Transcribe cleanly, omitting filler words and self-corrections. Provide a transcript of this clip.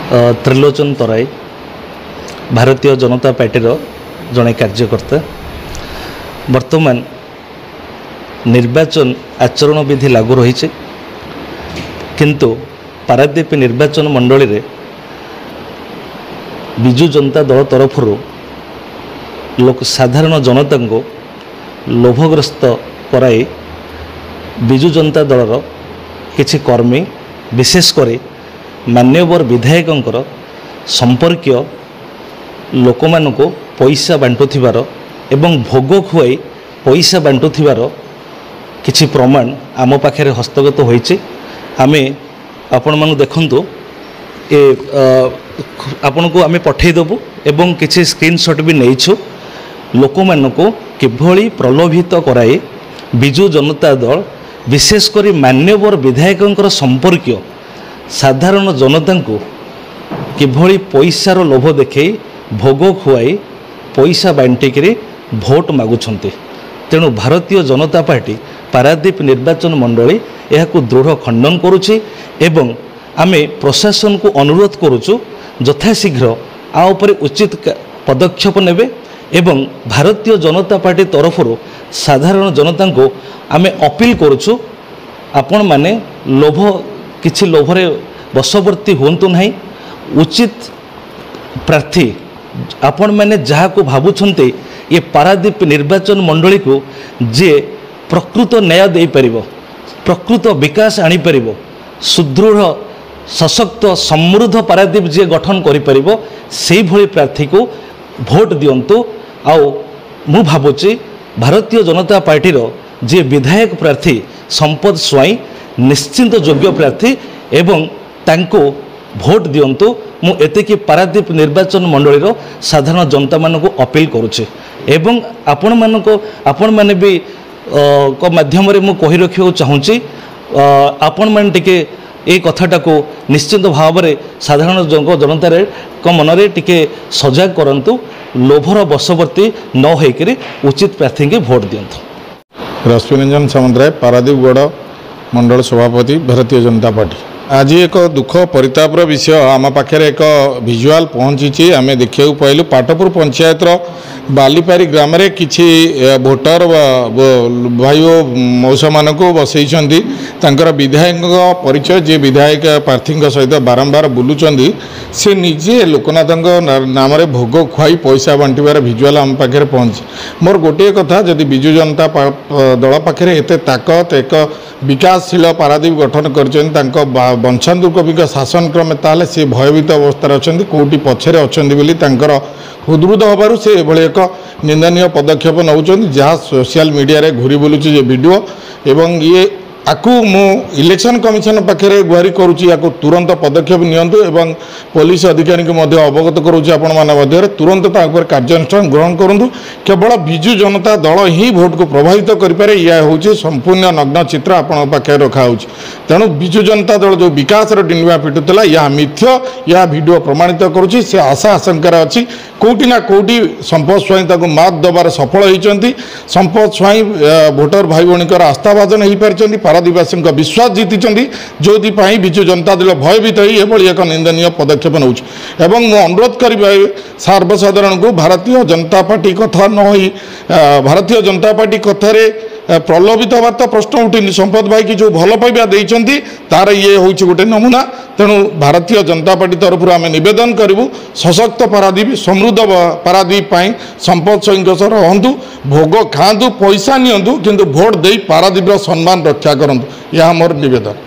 त्रिलोचन तराई Bharatiya Janata party जड़े कार्यकर्ता वर्तमान निर्वाचन आचरण विधि लागू रही किंतु पारादीप निर्वाचन मंडली रे विजु जनता दल तरफ लोक साधारण जनता को लोभग्रस्त कराई विजु जनता दलर किछि कर्मी विशेषकर मान्यवर विधायकंकर संपर्कीय लोक मानक पैसा बांटुथिबार एवं भोग खुआई पैसा बांटुथिबार किछि प्रमाण आम पाखे हस्तगत होइछि। आमे आपण मानु देखंतु ए आपण को आमे पठेई देबु एवं किछि स्क्रीनशॉट भी नैछु लोक मानक किभली प्रलोभित कराई विजु जनता दल विशेषकर मान्यवर विधायकंकर संपर्कीय साधारण जनता को किभली पैसार लोभ देखई भोग खुआई पैसा बांटिकी भोट मागुछंती। तेणु भारतीय जनता पार्टी पारादीप निर्वाचन मंडली यह दृढ़ खंडन करुछि एवं आमे प्रशासन को अनुरोध करुचु यथाशीघ्र आ उपरे उचित पदक्षेप नेबे एवं भारतीय जनता पार्टी तरफ साधारण जनता को आमे अपील करुचु आपण माने लोभ किछि लोभरे बशवर्ती होंतु नहीं। उचित प्रार्थी आपण माने जहाँ को भावुछंते ये पारादीप निर्वाचन मंडली को जे प्रकृत न्याय दे परिबो प्रकृत विकास आनी परिबो सुदृढ़ सशक्त समृद्ध पारादीप जे गठन करि परिबो सेही भली प्रार्थी को भोट दियंतु। आउ मु भावुची भारतीय जनता पार्टी रो जे विधायक प्रार्थी संपद स्वाई निश्चिंत योग्य प्रार्थी एवं तांको भोट दियंतु। मु एतेकी पारादीप निर्वाचन मंडली रो साधारण जनता मानक अपील करुचे एवं आपण माने भी को माध्यम रे मु कहि रखियो चाहूची आपण माने टिके ए कथाटा को निश्चित भाव में साधारण जनता को मन में टिके सजग करंतु लोभर बशवर्ती न होकर उचित प्रार्थी के भोट दियंतु। रश्मिरंजन सामंतराय पारादीपगढ़ मंडल सभापति भारतीय जनता पार्टी। आज एक दुख परितापर विषय आम पाखे एक भिजुआल पहुँची आम देखा पाइलु पाटपुर पंचायत बालीपारी ग्राम रे किछि भोटर भाई मौसा मान को बसई विधायक परिचय जे विधायक प्रार्थी सहित बारंबार बुलूचंदी से निजे लोकनाथ नाम रे भोग खुआई पैसा बांटिबार भिजुआल आम पाखे पहुँची। मोर गोटे कथा जदि विजु जनता दल पाखे एत ताकत एक विकासशील पारादीप गठन कर बंशांतु कवि शासन क्रमे ताले से भयभीत अवस्था अच्छा कौटी पछरे अच्छा हृदृद होबारु से एभली एक निंदनीय पदक्षेप नौचंदी जहाँ सोशल मीडिया रे घूरी बुलुची जे वीडियो एवं ये आकु मु इलेक्शन कमिशन पाखे गुहारी करुच्ची या तुरंत पदक्षेप नियंतु एवं पुलिस अधिकारी को मध्य अवगत करुच्ची आपण मान मध्य तुरंत कार्यानुष्ठान ग्रहण करूँ। केवल विजु जनता दल ही भोट को प्रभावित करें यह हूँ संपूर्ण नग्न चित्र आपण पाखे रखा तेणु विजु जनता दल जो विकास डिंडुआ पिटुला यह मिथ्य यह वीडियो प्रमाणित करुच्ची से आशा आशंकार अच्छी कौटी ना कौटी संपद स्वाई मात दबार सफल होती संपद स्वाई भोटर भाई भौणीकर आस्थाभाजन हो पार्टी पारादीपवासी विश्वास जीति जो विजु जनता दल भयभीत होई एक निंदनीय पदक्षेप नौ अनुरोध करी सर्वसाधारण को भारतीय जनता पार्टी कथा न भारतीय जनता पार्टी कथार प्रलोभित हबार तो प्रश्न उठिनी संपद भाई की जो भल पाइबा देइचंती तार ये हूँ गोटे नमूना। तेणु भारतीय जनता पार्टी तरफ आम नवेदन करूँ सशक्त पारादीप समृद्ध पारादीप संपद सहित रहतु भोग खातु पैसा नियंतु किंतु भोट दे पारादीप सम्मान रक्षा करूँ यह मोर नवेदन।